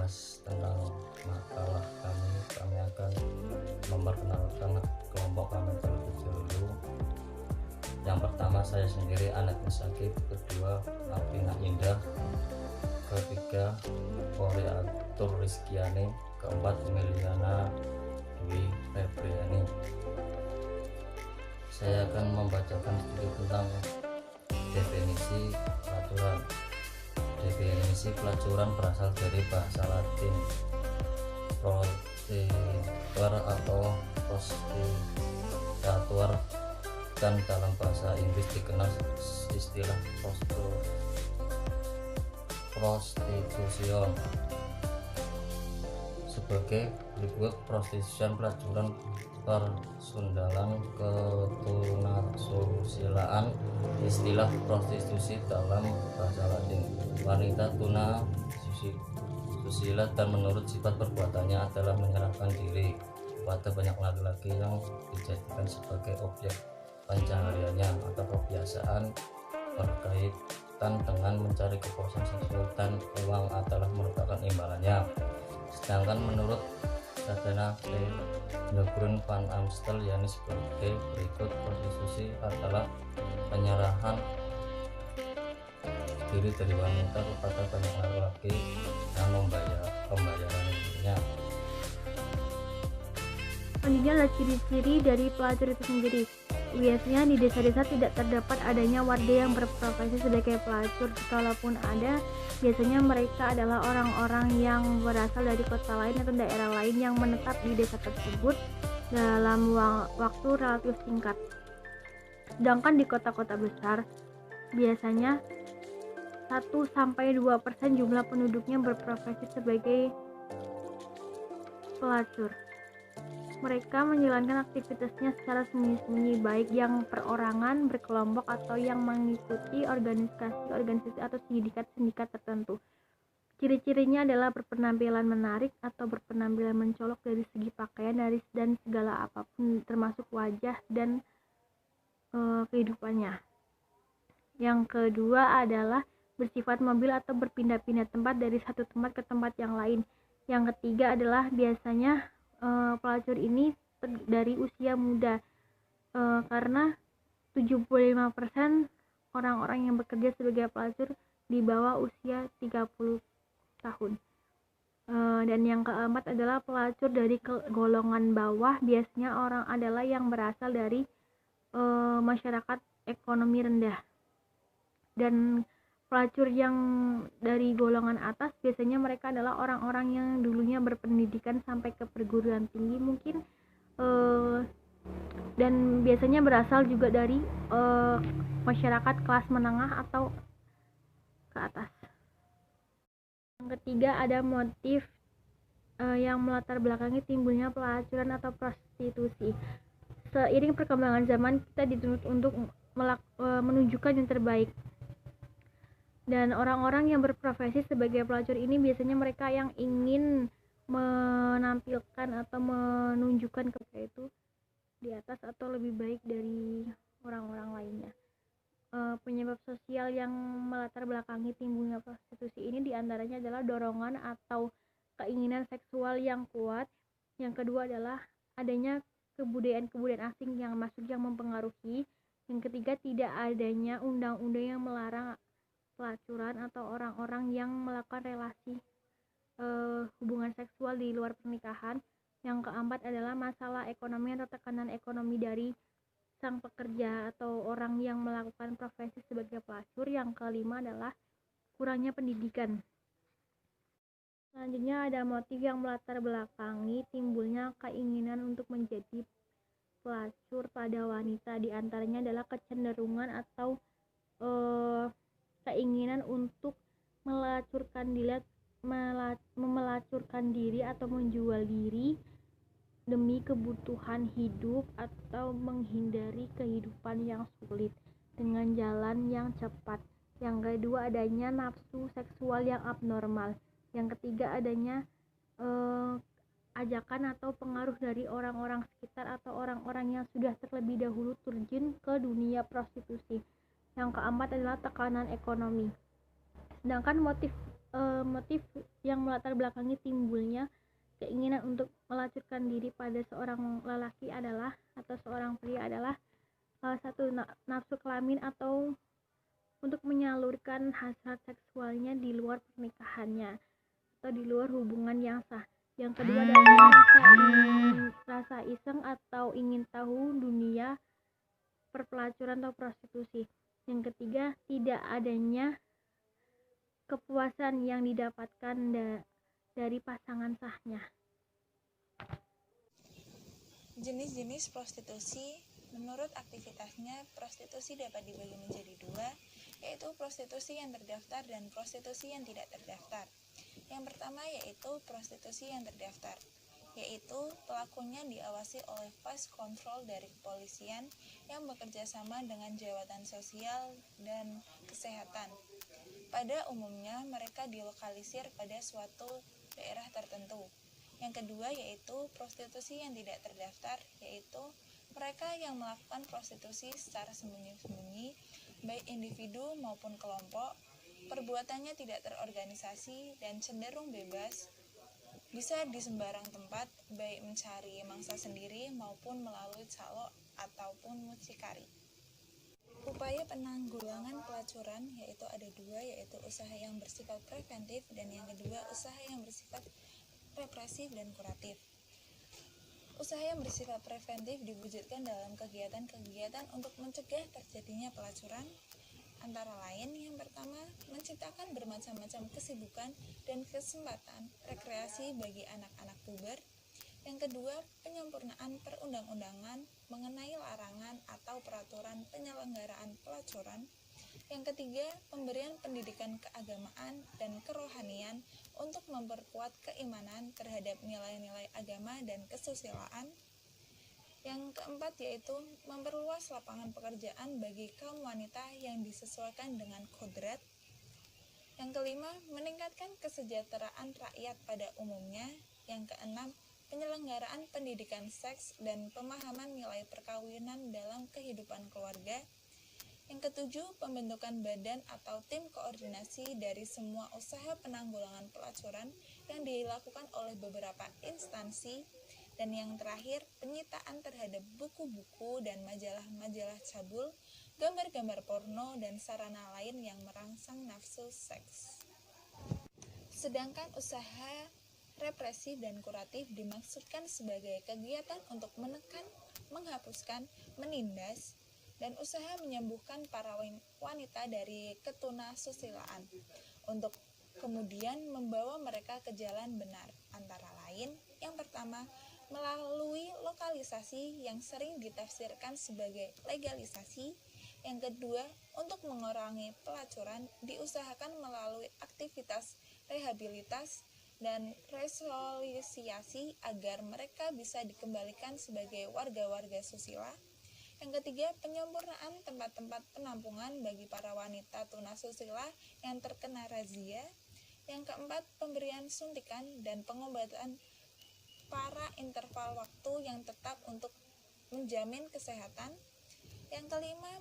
membahas tentang makalah kami akan memperkenalkan kelompok kami terlebih dahulu. Yang pertama saya sendiri, Anet Sakib. Kedua, Alvina Indah. Ketiga, Koreatur Rizkiani. Keempat, Meliana Dwi Febriani. Saya akan membacakan sedikit tentang definisi pelacuran. Definisi pelacuran berasal dari bahasa Latin prostituer atau prostitutor, dan dalam bahasa Inggris dikenal istilah prostitution. Sebagai berikut: prostitution, pelacuran, persundalan, ketunarsusilaan. Istilah prostitusi dalam bahasa Latin: wanita tuna susila, dan menurut sifat perbuatannya adalah menyerahkan diri pada banyak laki-laki yang dijadikan sebagai objek pencahariannya atau kebiasaan berkaitan dengan mencari kepuasan seksual, dan uang adalah merupakan imbalannya. Sedangkan menurut Sabrina P. Legrun van Amstel, yakni sebagai berikut: prostitusi adalah penyerahan diri dari wanita kepada banyak laki-laki yang membayar pembayarannya. Selanjutnya adalah ciri-ciri dari pelacur itu sendiri. Biasanya di desa-desa tidak terdapat adanya warga yang berprofesi sebagai pelacur. Kalaupun ada, biasanya mereka adalah orang-orang yang berasal dari kota lain atau daerah lain yang menetap di desa tersebut dalam waktu relatif singkat. Sedangkan di kota-kota besar, biasanya 1-2% jumlah penduduknya berprofesi sebagai pelacur. Mereka menjalankan aktivitasnya secara sembunyi-sembunyi, baik yang perorangan, berkelompok, atau yang mengikuti organisasi atau sindikat tertentu. Ciri-cirinya adalah berpenampilan menarik atau berpenampilan mencolok dari segi pakaian dan segala apapun, termasuk wajah dan kehidupannya. Yang kedua adalah bersifat mobil atau berpindah-pindah tempat dari satu tempat ke tempat yang lain. Yang ketiga adalah biasanya pelacur ini dari usia muda, karena 75% orang-orang yang bekerja sebagai pelacur di bawah usia 30 tahun. Dan yang keempat adalah pelacur dari golongan bawah, biasanya orang adalah yang berasal dari masyarakat ekonomi rendah. Dan pelacur yang dari golongan atas biasanya mereka adalah orang-orang yang dulunya berpendidikan sampai ke perguruan tinggi mungkin, dan biasanya berasal juga dari masyarakat kelas menengah atau ke atas. Yang ketiga ada motif yang melatar belakangi timbulnya pelacuran atau prostitusi. Seiring perkembangan zaman, kita dituntut untuk menunjukkan yang terbaik. Dan orang-orang yang berprofesi sebagai pelacur ini biasanya mereka yang ingin menampilkan atau menunjukkan mereka itu di atas atau lebih baik dari orang-orang lainnya. Penyebab sosial yang melatar belakangi timbulnya prostitusi ini diantaranya adalah dorongan atau keinginan seksual yang kuat. Yang kedua adalah adanya kebudayaan asing yang masuk yang mempengaruhi. Yang ketiga, tidak adanya undang-undang yang melarang pelacuran atau orang-orang yang melakukan relasi hubungan seksual di luar pernikahan. Yang keempat adalah masalah ekonomi atau tekanan ekonomi dari sang pekerja atau orang yang melakukan profesi sebagai pelacur. Yang kelima adalah kurangnya pendidikan. Selanjutnya ada motif yang melatar belakangi timbulnya keinginan untuk menjadi pelacur pada wanita. Di antaranya adalah kecenderungan atau keinginan untuk melacurkan diri atau menjual diri demi kebutuhan hidup atau menghindari kehidupan yang sulit dengan jalan yang cepat. Yang kedua adanya nafsu seksual yang abnormal. Yang ketiga adanya ajakan atau pengaruh dari orang-orang sekitar atau orang-orang yang sudah terlebih dahulu terjun ke dunia prostitusi. Yang keempat adalah tekanan ekonomi. Sedangkan motif motif yang melatar belakangi timbulnya keinginan untuk melacurkan diri pada seorang lelaki adalah atau seorang pria adalah satu, nafsu kelamin atau untuk menyalurkan hasrat seksualnya di luar pernikahannya atau di luar hubungan yang sah. Yang kedua adalah rasa iseng atau ingin tahu dunia perpelacuran atau prostitusi. Yang ketiga, tidak adanya kepuasan yang didapatkan dari pasangan sahnya. Jenis-jenis prostitusi. Menurut aktivitasnya, prostitusi dapat dibagi menjadi dua, yaitu prostitusi yang terdaftar dan prostitusi yang tidak terdaftar. Yang pertama yaitu prostitusi yang terdaftar, yaitu pelakunya diawasi oleh vice control dari kepolisian yang bekerja sama dengan jabatan sosial dan kesehatan. Pada umumnya mereka dilokalisir pada suatu daerah tertentu. Yang kedua yaitu prostitusi yang tidak terdaftar, yaitu mereka yang melakukan prostitusi secara sembunyi-sembunyi, baik individu maupun kelompok. Perbuatannya tidak terorganisasi dan cenderung bebas, bisa di sembarang tempat, baik mencari mangsa sendiri maupun melalui calo ataupun mucikari. Upaya penanggulangan pelacuran yaitu ada dua, yaitu usaha yang bersifat preventif dan yang kedua usaha yang bersifat represif dan kuratif. Usaha yang bersifat preventif diwujudkan dalam kegiatan-kegiatan untuk mencegah terjadinya pelacuran, antara lain yang pertama, menciptakan bermacam-macam kesibukan dan kesempatan rekreasi bagi anak-anak puber. Yang kedua, penyempurnaan perundang-undangan mengenai larangan atau peraturan penyelenggaraan pelacuran. Yang ketiga, pemberian pendidikan keagamaan dan kerohanian untuk memperkuat keimanan terhadap nilai-nilai agama dan kesusilaan. Yang keempat yaitu memperluas lapangan pekerjaan bagi kaum wanita yang disesuaikan dengan kodrat. Yang kelima, meningkatkan kesejahteraan rakyat pada umumnya. Yang keenam, penyelenggaraan pendidikan seks dan pemahaman nilai perkawinan dalam kehidupan keluarga. Yang ketujuh, pembentukan badan atau tim koordinasi dari semua usaha penanggulangan pelacuran yang dilakukan oleh beberapa instansi. Dan yang terakhir, penyitaan terhadap buku-buku dan majalah-majalah cabul, gambar-gambar porno, dan sarana lain yang merangsang nafsu seks. Sedangkan usaha represif dan kuratif dimaksudkan sebagai kegiatan untuk menekan, menghapuskan, menindas, dan usaha menyembuhkan para wanita dari ketunasusilaan untuk kemudian membawa mereka ke jalan benar, antara lain yang pertama, melalui lokalisasi yang sering ditafsirkan sebagai legalisasi. Yang kedua, untuk mengurangi pelacuran diusahakan melalui aktivitas rehabilitas dan resosialisasi agar mereka bisa dikembalikan sebagai warga-warga susila. Yang ketiga, penyempurnaan tempat-tempat penampungan bagi para wanita tunasusila yang terkena razia. Yang keempat, pemberian suntikan dan pengobatan para interval waktu yang tetap untuk menjamin kesehatan. Yang kelima,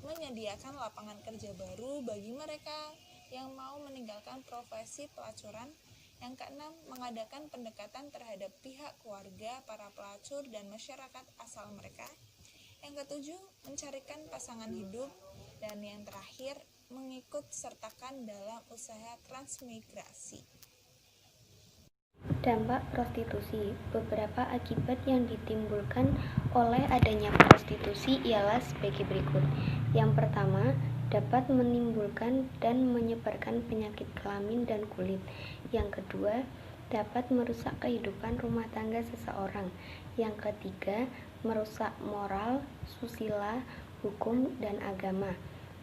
menyediakan lapangan kerja baru bagi mereka yang mau meninggalkan profesi pelacuran. Yang keenam, mengadakan pendekatan terhadap pihak keluarga, para pelacur, dan masyarakat asal mereka. Yang ketujuh, mencarikan pasangan hidup. Dan yang terakhir, mengikut sertakan dalam usaha transmigrasi. Dampak prostitusi. Beberapa akibat yang ditimbulkan oleh adanya prostitusi ialah sebagai berikut. Yang pertama, dapat menimbulkan dan menyebarkan penyakit kelamin dan kulit. Yang kedua, dapat merusak kehidupan rumah tangga seseorang. Yang ketiga, merusak moral, susila, hukum, dan agama.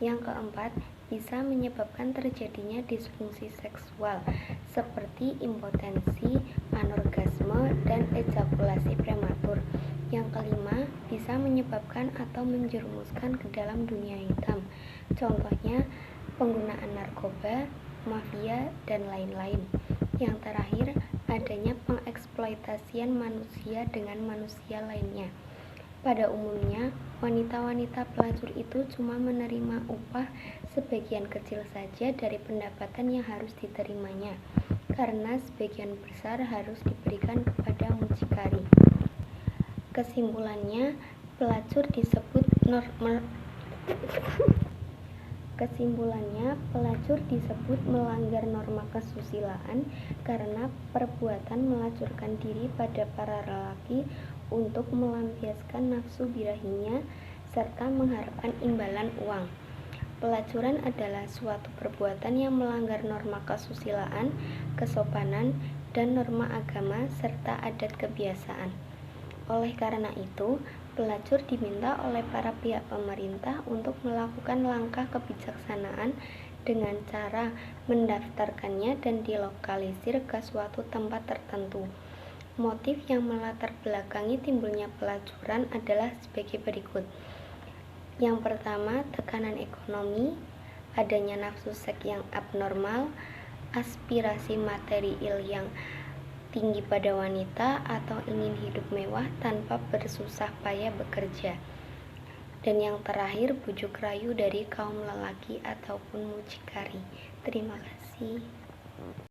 Yang keempat, bisa menyebabkan terjadinya disfungsi seksual seperti impotensi, anorgasme, dan ejakulasi prematur. Yang kelima, bisa menyebabkan atau menjerumuskan ke dalam dunia hitam. Contohnya, penggunaan narkoba, mafia, dan lain-lain. Yang terakhir, adanya pengeksploitasian manusia dengan manusia lainnya. Pada umumnya, wanita-wanita pelacur itu cuma menerima upah sebagian kecil saja dari pendapatan yang harus diterimanya, karena sebagian besar harus diberikan kepada mucikari. Kesimpulannya, pelacur disebut melanggar norma kesusilaan karena perbuatan melacurkan diri pada para lelaki untuk melampiaskan nafsu birahinya serta mengharapkan imbalan uang. Pelacuran adalah suatu perbuatan yang melanggar norma kesusilaan, kesopanan, dan norma agama serta adat kebiasaan. Oleh karena itu, pelacur diminta oleh para pihak pemerintah untuk melakukan langkah kebijaksanaan dengan cara mendaftarkannya dan dilokalisir ke suatu tempat tertentu. Motif yang melatar belakangi timbulnya pelacuran adalah sebagai berikut. Yang pertama, tekanan ekonomi, adanya nafsu seks yang abnormal, aspirasi material yang tinggi pada wanita, atau ingin hidup mewah tanpa bersusah payah bekerja. Dan yang terakhir, bujuk rayu dari kaum lelaki ataupun mucikari. Terima kasih.